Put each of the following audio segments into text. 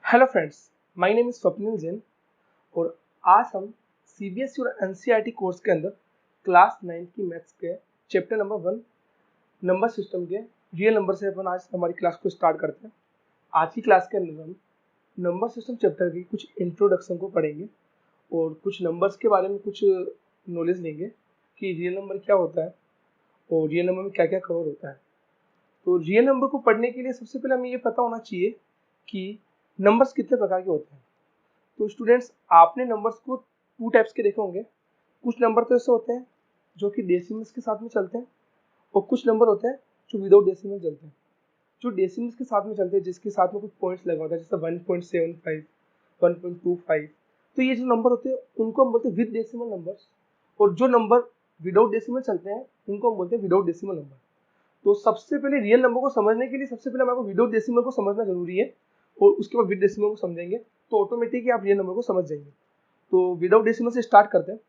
Hello friends, my name is Swapnil Jain और आज हम सीबीएसई और एनसीईआरटी कोर्स के अंदर क्लास 9 की मैथ्स के चैप्टर नंबर 1 नंबर सिस्टम के रियल नंबर से अपन आज हमारी क्लास को स्टार्ट करते हैं। आज की क्लास के अंदर हम नंबर सिस्टम चैप्टर की कुछ इंट्रोडक्शन को पढ़ेंगे और कुछ नंबर्स के बारे में कुछ नॉलेज लेंगे कि रियल नंबर क्या होता है और रियल नंबर में क्या क्या कवर होता है। तो रियल नंबर को पढ़ने के लिए सबसे पहले हमें ये पता होना चाहिए कि नंबर्स कितने प्रकार के होते हैं। तो स्टूडेंट्स, आपने नंबर्स को टू टाइप्स के देखे होंगे। कुछ नंबर तो ऐसे होते हैं जो कि डेसिमल्स के साथ में चलते हैं और कुछ नंबर होते हैं जो विदाउट डेसिमल चलते हैं। जो डेसिमल्स के साथ में चलते हैं, जिसके साथ में कुछ पॉइंट्स लगा होता है, जैसे 1.75, 1.25, तो ये जो नंबर होते हैं उनको हम बोलते हैं विद डेसिमल नंबर्स। और जो नंबर विदाउट डेसिमल चलते हैं उनको हम बोलते हैं विदाउट डेसिमल नंबर। तो सबसे पहले रियल नंबर को समझने के लिए सबसे पहले हमारे विदाउट डेसिमल को समझना जरूरी है और उसके बाद विद डेसिमल को समझेंगे तो ऑटोमेटिकली आप रियल नंबर को समझ जाएंगे। तो विदाउट डेसिमल से स्टार्ट करते हैं।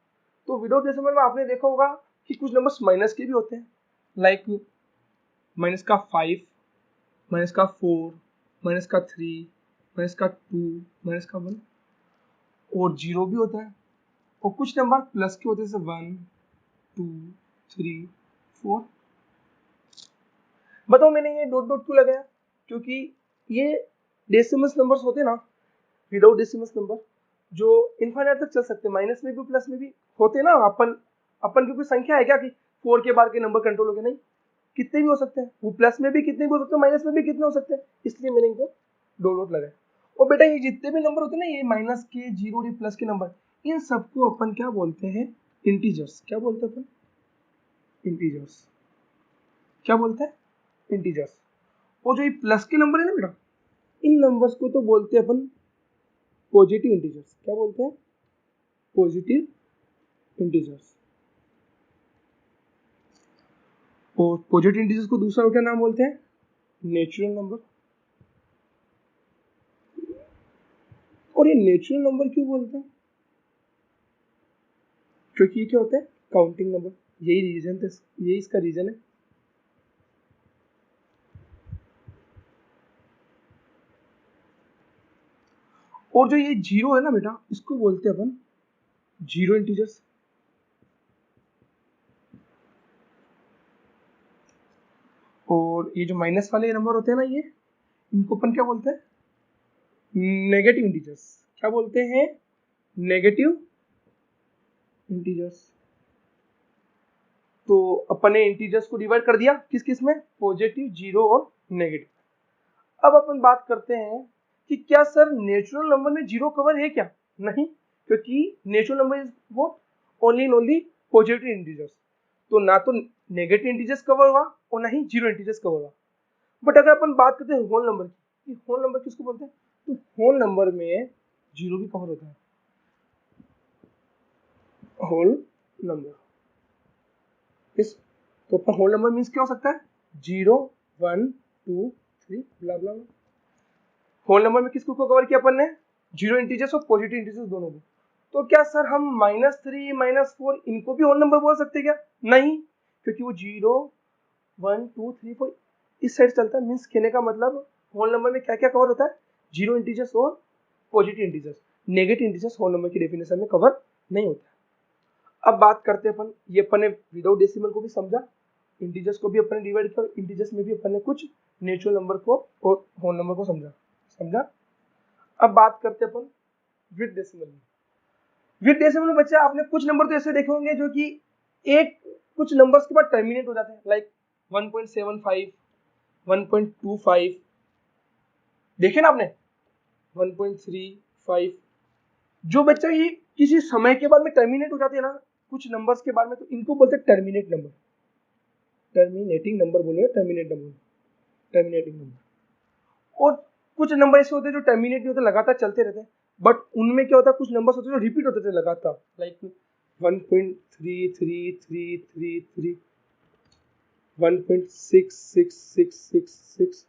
तो विदाउट डेसिमल में आपने देखा होगा कि कुछ नंबर्स माइनस के भी होते हैं, लाइक माइनस का 5, माइनस का 4, माइनस का 3, माइनस का 2, माइनस का 1 और 0 भी होता है। और कुछ नंबर प्लस के होते हैं, जैसे 1, 2, 3, 4। बताओ मैंने ये डॉट डॉट क्यों लगाया? क्योंकि ये डेसिमल्स नंबर्स होते हैं ना, विदाउट डेसिमल्स नंबर जो इनफाइनाइट तक चल सकते हैं, माइनस में भी प्लस में भी होते हैं ना। अपन की कोई संख्या है क्या कि 4 के बाद के नंबर कंट्रोल हो गए? नहीं, कितने भी हो सकते हैं। वो प्लस में भी कितने भी हो सकते हैं, माइनस में भी कितने हो सकते हैं, इसलिए मैंने इनको डॉट डॉट लगाया। और बेटा ये जितने भी नंबर होते हैं ना, ये माइनस के, जीरो और प्लस के नंबर, इन सबको अपन क्या बोलते हैं? इंटीजर्स। क्या बोलते हैं अपन? इंटीजर्स। क्या बोलते हैं? इंटीजर्स। और जो ये प्लस के नंबर है ना बेटा, इन नंबर्स को तो बोलते हैं अपन पॉजिटिव इंटीजर्स। क्या बोलते हैं? Positive integers. और पॉजिटिव इंटीजर्स को दूसरा क्या नाम बोलते हैं? Natural number. और ये नेचुरल नंबर क्यों बोलते हैं? क्योंकि ये क्या होता है? Counting number. यही रीजन थे, यही इसका रीजन है। और जो ये जीरो है ना बेटा, इसको बोलते हैं अपन जीरो इंटीजर्स। और ये जो माइनस वाले नंबर होते हैं ना, ये इनको अपन क्या बोलते हैं? Negative integers. क्या बोलते हैं? Negative integers. तो अपन ने इंटीजर्स को डिवाइड कर दिया किस किस में? पॉजिटिव, जीरो और नेगेटिव। अब अपन बात करते हैं कि क्या सर नेचुरल नंबर में जीरो कवर है क्या? नहीं, क्योंकि natural number is what? Only positive integers. तो ना तो नेगेटिव इंटीजर्स कवर हुआ और ना ही जीरो इंटीजर्स कवर हुआ। बट अगर अपन बात करते हैं होल नंबर की, होल नंबर किसको बोलते हैं? तो होल नंबर में जीरो भी कवर होता है। होल नंबर इस, तो अपना होल नंबर मीन्स क्या हो सकता है? 0, 1, 2, 3 ब्ला ब्ला। होल नंबर में किसको कवर किया अपन ने? जीरो इंटीजर्स और पॉजिटिव इंटीजर्स दोनों को। तो क्या सर हम -3, -4 इनको भी होल नंबर बोल सकते क्या? नहीं, क्योंकि वो 0, 1, 2, 3, 4 इस साइड चलता है। मीन्स कहने का मतलब होल नंबर में क्या क्या कवर होता है? जीरो इंटीजर्स और positive integers. Negative integers whole number की डेफिनेशन में कवर नहीं होता। अब बात करते हैं अपन, ये अपन ने विदाउट डेसिमल को भी समझा, इंटीजर्स को भी अपन ने डिवाइड किया, इंटीजर्स में भी अपन ने कुछ नेचुरल नंबर को और होल नंबर को समझा। अब बात करते हैं अपन विद डेसिमल में। विद डेसिमल में बच्चे आपने कुछ नंबर तो ऐसे देखे होंगे जो कि एक कुछ नंबर्स के बाद टर्मिनेट हो जाते हैं, लाइक 1.75, 1.25 देखे ना आपने, 1.35। जो बच्चा ये किसी समय के बाद में टर्मिनेट हो जाते हैं ना कुछ नंबर्स के बाद में, तो इनको बोलते हैं टर्मिनेट नंबर। टर्मिनेटिंग नंबर बोले, टर्मिनेट नंबर, टर्मिनेटिंग नंबर। और कुछ नंबर ऐसे होते हैं जो टर्मिनेट नहीं होते, लगातार चलते रहते हैं। बट उनमें क्या होता है, कुछ नंबर्स होते हैं जो रिपीट होते थे लगातार, लाइक 1.33333, 1.66666,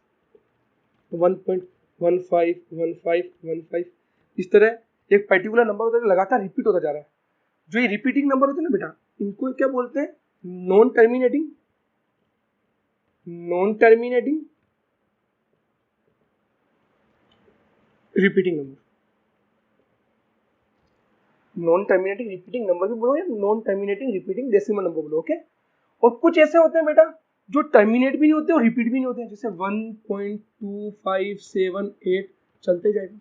1.151515। इस तरह एक पर्टिकुलर नंबर होता है जो लगातार रिपीट होता जा रहा है। जो ये रिपीटिंग नंबर होते हैं ना बेटा, इनको क्या बोलते हैं? Non terminating. Non terminating repeating number, non terminating repeating number भी बोलो या non terminating repeating decimal number बोलो, ओके। और कुछ ऐसे होते हैं बेटा जो टर्मिनेट भी नहीं होते और रिपीट भी नहीं होते हैं, जैसे 1.2578 चलते जाएगा,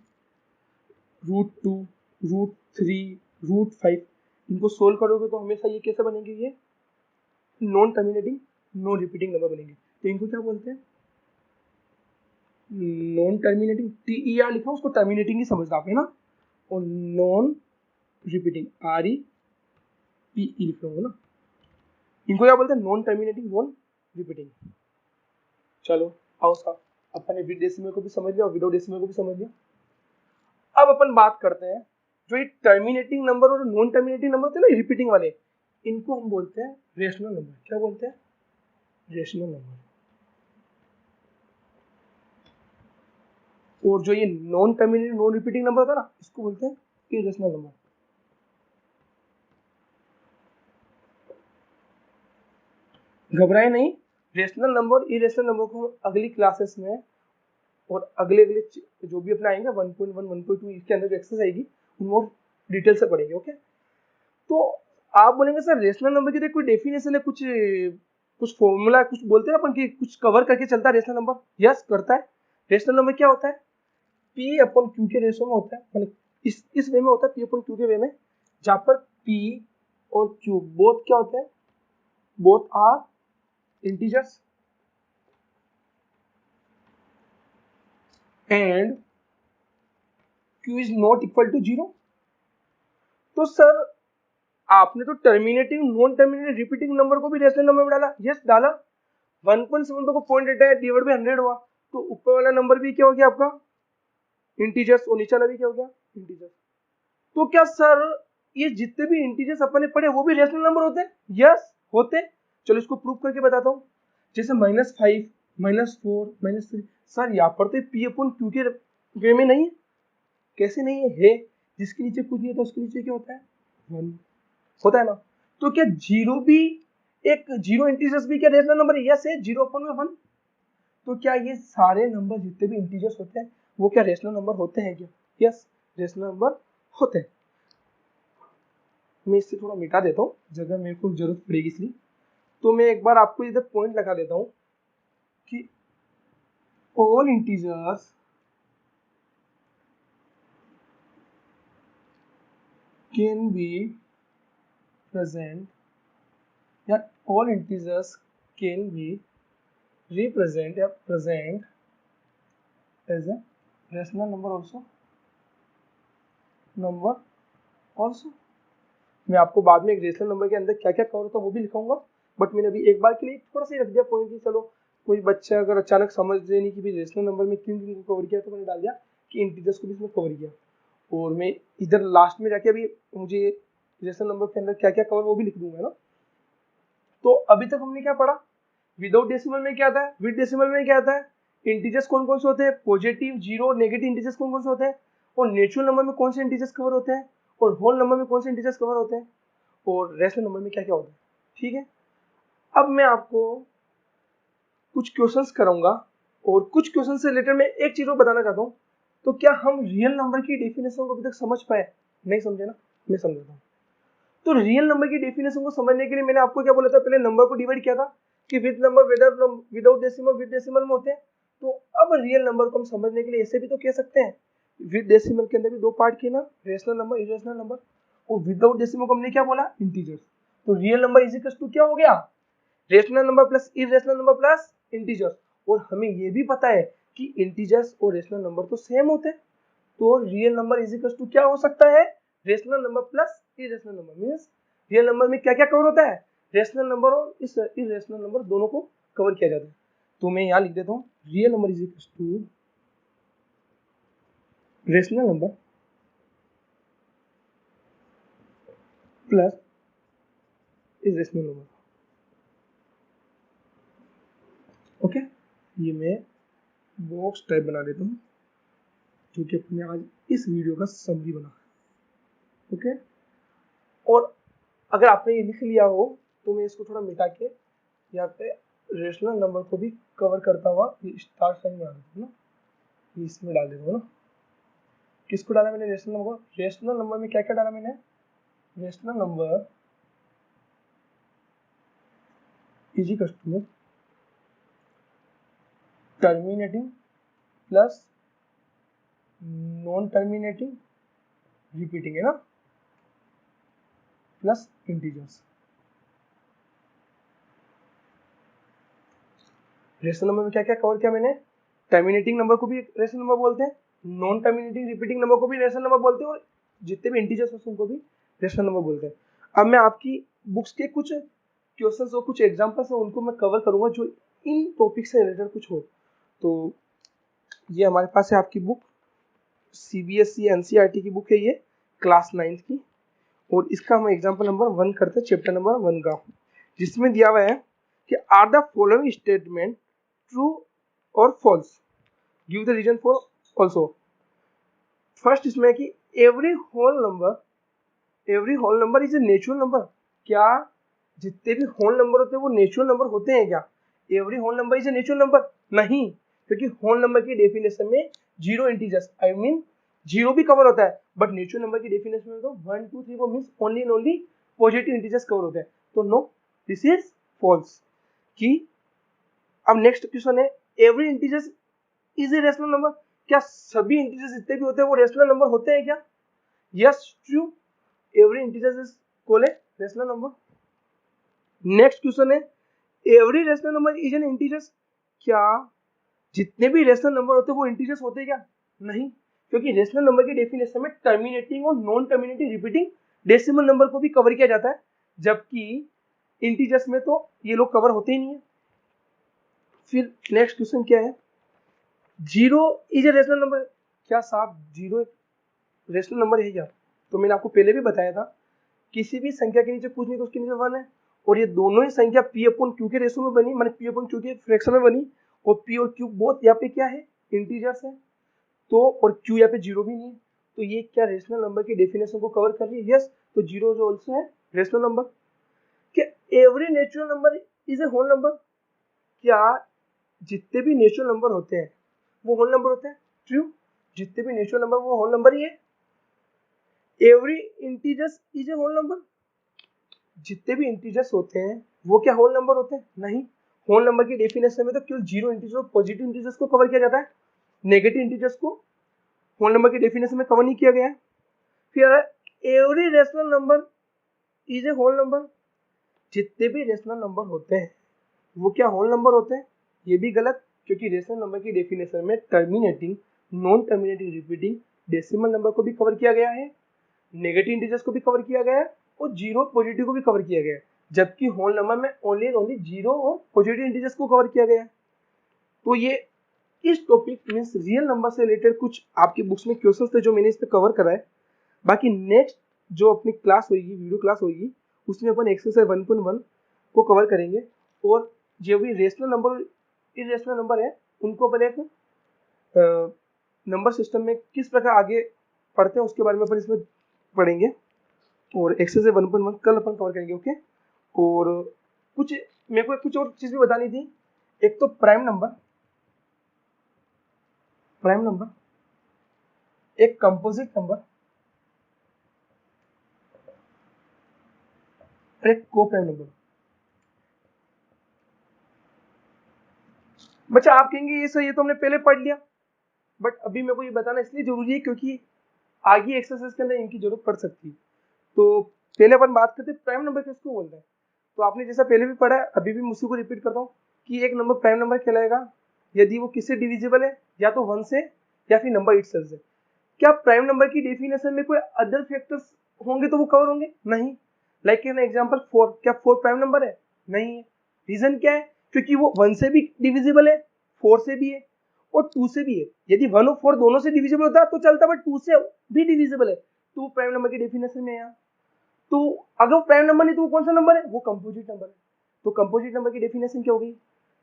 √2, √3, √5, इनको सोल्व करोगे तो हमेशा ये कैसे बनेंगे, ये non terminating non repeating number बनेंगे। तो इनको क्या बोलते हैं, नॉन टर्मिनेटिंग, TER लिखा उसको टर्मिनेटिंग ही समझना आप है ना, और नॉन रिपीटिंग REPE लिख लो ना, इनको क्या बोलते हैं, नॉन टर्मिनेटिंग नॉन रिपीटिंग। चलो आओ साहब, अपन ने विद डेसिमल को भी समझ लिया और विदाउट डेसिमल को भी समझ लिया। अब अपन बात करते हैं जो ये टर्मिनेटिंग नंबर और नॉन टर्मिनेटिंग नंबर होते हैं ना, रिपीटिंग वाले, इनको हम बोलते हैं रेशनल नंबर। क्या बोलते हैं, रेशनल नंबर। और जो ये non terminating non repeating number होता है ना, इसको बोलते हैं इरेशनल नंबर। घबराए नहीं, रेशनल नंबर इरेशनल नंबर को हम अगली क्लासेस में और अगले अगले जो भी अपना आएंगे 1.1 1.2 इसके अंदर जो एक्सेस आएगी उनको डिटेल से पढ़ेंगे, ओके। तो आप बोलेंगे सर रेशनल नंबर की तो कोई डेफिनेशन है, कुछ कुछ फॉर्मूला कुछ बोलते हैं अपन कि कुछ कवर करके चलता है रेशनल नंबर। यस करता है। रेशनल नंबर क्या होता है, पी अपन क्यू के रेशो में होता है, मतलब इस वे में होता है, पी अपन क्यू के वे में, जहां पर पी और क्यू बोथ क्या होते हैं, both are integers and Q is not equal to 0। तो सर आपने तो terminating non terminating repeating number को भी रेशनल नंबर में डाला, यस डाला। 1.7 को 0.8 डिवाइड बाय 100 हुआ, तो ऊपर वाला नंबर भी क्या हो गया आपका इंटीजर्स और नीचे वाला भी क्या हो गया इंटीजर्स। तो क्या सर ये जितने भी इंटीजर्स अपन ने पढ़े वो भी रेशनल नंबर होते हैं, यस होते हैं। चलो इसको प्रूव करके बताता हूँ, जैसे -5 -4 -3, सर यहाँ पर तो पी अपन क्यू के वे में नहीं है, कैसे नहीं है, जिसके नीचे कुछ नहीं होता उसके नीचे क्या होता है 1 होता है ना। तो क्या जीरो भी एक जीरो इंटीजर्स भी क्या रेशनल नंबर है, यस है, 0 अपन में 1। तो क्या ये सारे नंबर जितने भी इंटीजर्स होते हैं वो क्या रेशनल नंबर होते हैं क्या, यस रेशनल नंबर होते हैं। मैं इससे थोड़ा मिटा देता हूँ, जगह मेरे को जरूरत पड़ेगी इसलिए। तो मैं एक बार आपको इधर पॉइंट लगा देता हूँ कि all integers can be present या all integers can be represent या present as a rational number also, number also. मैं आपको बाद में एक रेशनल नंबर के अंदर क्या क्या कवर होता है वो भी लिखाऊंगा, बट मैंने अभी एक बार के लिए थोड़ा सा रख दिया पॉइंट कि चलो कोई बच्चा अगर अचानक समझ लेनी कि भी रेशनल नंबर में किन किन को कवर किया, तो मैंने डाल दिया कि इंटीजर्स को भी इसमें कवर किया। और मैं इधर लास्ट में जाके अभी मुझे रेशनल नंबर के अंदर क्या क्या कवर वो भी लिख दूंगा ना। तो अभी तक हमने क्या पढ़ा, विदाउट डेसिमल में क्या आता है, विद डेसिमल में क्या आता है, इंटीजर्स कौन कौन से होते हैं, पॉजिटिव जीरो नेगेटिव इंटीजर्स कौन कौन से होते हैं, और नेचुरल नंबर में कौन से इंटीजर्स कवर होते हैं, और होल नंबर में कौन से इंटीजर्स कवर होते हैं, और रेशनल नंबर में क्या क्या होता है। ठीक है, अब मैं आपको कुछ क्वेश्चंस कराऊंगा और कुछ क्वेश्चन से रिलेटेड मैं एक चीज और बताना चाहता हूँ। तो क्या हम रियल नंबर की डेफिनेशन को अभी तक समझ पाए, नहीं समझे ना, मैं समझाता हूँ। तो रियल नंबर की डेफिनेशन को समझने के लिए मैंने आपको क्या बोला था, पहले नंबर को डिवाइड किया था कि with number without decimal with decimal में होते हैं। तो अब रियल नंबर को हम समझने के लिए ऐसे भी तो कह सकते हैं, विद डेसिमल के अंदर भी दो पार्ट किए ना, रेशनल नंबर इरेशनल नंबर, और विदाउट डेसिमल को हमने क्या बोला इंटीजर्स। तो real number is equal to क्या हो गया, rational number plus irrational number plus integers. और हमें ये भी पता है कि इंटीजर्स और रेशनल नंबर तो सेम होते हैं, तो real number is equal to क्या हो सकता है, rational number plus irrational number. Means real number में क्या क्या कवर होता है, रेशनल नंबर और इस इरेशनल नंबर दोनों को कवर किया जाता है। तो मैं यहाँ लिख देता हूँ real number is equal to rational number plus irrational number. Okay, ये मैं बॉक्स टाइप बना देता हूँ जो कि अपने आज इस वीडियो का समरी बना है। ओके, और अगर आपने ये लिख लिया हो तो मैं इसको थोड़ा मिटा के यहाँ पे रेशनल नंबर को भी कवर करता हुआ ये स्टार साइन बना देता हूँ ना, ये इसमें डाल देता हूँ ना। किसको डाला मैंने, रेशनल नंबर को। रेशनल नंबर में क्या क्या डाला मैंने, rational number is equal to terminating plus non terminating repeating, है ना, प्लस इंटीजर्स। रेशनल नंबर में क्या क्या कवर किया मैंने, टर्मिनेटिंग नंबर को भी रेशनल नंबर बोलते हैं, नॉन टर्मिनेटिंग रिपीटिंग नंबर को भी रेशनल नंबर बोलते हैं, और जितने भी इंटीजर्स होते हैं उनको भी रेशनल नंबर बोलते हैं। अब मैं आपकी बुक्स के कुछ क्वेश्चंस और कुछ एग्जांपल्स हैं उनको मैं कवर करूंगा जो इन टॉपिक से रिलेटेड कुछ हो। तो ये हमारे पास है आपकी बुक, सीबीएसई एनसीईआरटी की बुक है ये, क्लास 9 की, और इसका हम एग्जाम्पल नंबर 1 करते हैं, चैप्टर नंबर 1 का, जिसमें दिया हुआ है कि are the following statement true और false, give the reason for also. First इसमें है कि every whole number is a natural number. क्या जितने भी होल नंबर होते हैं वो नेचुरल नंबर होते हैं क्या? Every whole number is a natural number, नहीं, क्योंकि होल नंबर की डेफिनेशन में zero integers, I mean zero भी कवर होता है, बट नेचुरल नंबर की डेफिनेशन में तो 1 2 3 4 means only and only positive integers cover होते हैं। तो नो, दिस इज फॉल्स। कि अब नेक्स्ट क्वेश्चन है, every integers is a rational number. क्या सभी इंटीजर्स जितने भी होते हैं वो रेशनल नंबर होते हैं क्या? Yes, true, every integers is called a rational number. Next question है, every rational number is an integers. क्या जितने भी रेशनल नंबर होते हैं वो इंटीजर्स होते हैं क्या? नहीं, क्योंकि रेशनल नंबर की डेफिनेशन में टर्मिनेटिंग और non terminating repeating decimal number को भी कवर किया जाता है, जबकि इंटीजर्स में तो ये लोग कवर होते ही नहीं है। फिर नेक्स्ट क्वेश्चन क्या है, zero is a rational number. क्या साहब जीरो रेशनल नंबर है क्या? तो मैंने आपको पहले भी बताया था, किसी भी संख्या के नीचे कुछ नहीं तो उसके नीचे 1 है, और ये दोनों ही संख्या पी अपॉन क्यू के रेशो में बनी, माने पी अपॉन क्यू के फ्रैक्शन में बनी, और पी और क्यू बोथ यहाँ पे क्या है, इंटीजर्स है, तो और क्यू यहाँ पे जीरो भी नहीं है, तो ये क्या रेशनल नंबर की डेफिनेशन को कवर कर रही है? यस, तो जीरो जो ऑल्सो है रेशनल नंबर। क्या every natural number is a whole number. क्या जितने भी नेचुरल नंबर होते हैं वो होल नंबर होते हैं? ट्रू, जितने भी नेचुरल नंबर वो होल नंबर ही है। Every integers is a whole number. जितने भी इंटीजर्स होते हैं वो क्या होल नंबर होते हैं? नहीं, होल नंबर की डेफिनेशन में तो केवल जीरो इंटीजर और पॉजिटिव इंटीजर्स को कवर किया जाता है, नेगेटिव इंटीजर्स को होल नंबर की डेफिनेशन में कवर नहीं किया गया है। फिर every rational number is a whole number. जितने भी रेशनल नंबर होते हैं वो क्या होल नंबर होते हैं? ये भी गलत, क्योंकि रेशनल नंबर की डेफिनेशन में terminating, non terminating repeating decimal number को भी कवर किया गया है, नेगेटिव इंटीजर्स को भी कवर किया गया है, और जीरो पॉजिटिव को भी कवर किया गया है, जबकि होल नंबर में ओनली एंड ओनली जीरो और पॉजिटिव इंटीजर्स को कवर किया गया है। तो ये इस टॉपिक मींस रियल नंबर से रिलेटेड कुछ आपकी बुक्स में क्वेश्चंस थे जो मैंने इस पे कवर करा है। बाकी नेक्स्ट जो अपनी क्लास होगी, वीडियो क्लास होगी, उसमें अपन एक्सरसाइज 1.1 को कवर करेंगे, और जो भी रेशनल नंबर इरेशनल नंबर है उनको अपन एक नंबर सिस्टम में किस प्रकार आगे पढ़ते हैं उसके बारे में अपन इसमें पढ़ेंगे, और एक्सरसाइज 1.1 कल अपन कवर करेंगे। ओके, और कुछ मेरे को कुछ और चीज भी बतानी थी। एक तो प्राइम नंबर, एक कंपोजिट नंबर, और एक को प्राइम नंबर। बच्चा आप कहेंगे ये सही है तो हमने पहले पढ़ लिया, बट अभी मेरे को ये बताना इसलिए जरूरी है क्योंकि आगे एक्सरसाइज के अंदर इनकी जरूरत पड़ सकती है। तो पहले अपन बात करते हैं प्राइम नंबर किसको बोलते हैं। तो आपने जैसा पहले भी पढ़ा है, अभी भी मुझसे को रिपीट करता हूँ कि एक नंबर प्राइम नंबर कहलाएगा यदि वो किससे डिविजिबल है, या तो 1 से या फिर नंबर इटसेल्फ से। क्या प्राइम नंबर की डेफिनेशन में कोई अदर फैक्टर्स होंगे तो वो कवर होंगे? नहीं। लाइक एन एग्जांपल 4, क्या 4 प्राइम नंबर है? नहीं है। रीजन क्या है? क्योंकि वो 1 से भी डिविजिबल है, 4 से भी है, और 2 से भी है। यदि 1 और 4 दोनों से डिविजिबल होता तो चलता, बट 2 से भी डिविजिबल है, तो प्राइम नंबर की डेफिनेशन में है। तो अगर वो प्राइम नंबर नहीं तो वो कौन सा नंबर है? वो कंपोजिट नंबर है। तो कंपोजिट नंबर की डेफिनेशन क्या होगी?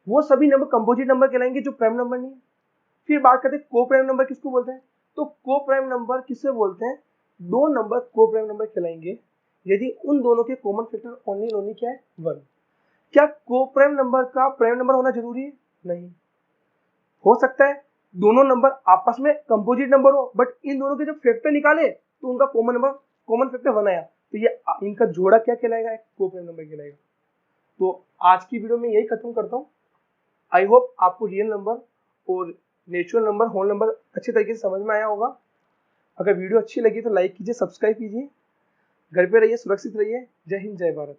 वो सभी नंबर कंपोजिट नंबर कहलाएंगे जो प्राइम नंबर नहीं है। फिर बात करते हैं को प्राइम नंबर किसको बोलते हैं। तो को प्राइम नंबर किससे बोलते हैं? दो नंबर को प्राइम नंबर कहलाएंगे यदि उन दोनों के कॉमन फैक्टर ओनली क्या है? 1। क्या को प्राइम नंबर का प्राइम नंबर होना जरूरी है? नहीं। हो सकता है दोनों नंबर आपस में कंपोजिट नंबर हो, बट इन दोनों के जब फैक्टर निकाले तो उनका कॉमन फैक्टर 1 आया, तो ये इनका जोड़ा क्या कहलाएगा, एक कोप्रेम नंबर कहलाएगा। तो आज की वीडियो में यही खत्म करता हूँ। आई होप आपको रियल नंबर और नेचुरल नंबर, होल नंबर अच्छे तरीके से समझ में आया होगा। अगर वीडियो अच्छी लगी तो लाइक कीजिए, सब्सक्राइब कीजिए। घर पे रहिए, सुरक्षित रहिए। जय हिंद, जय भारत।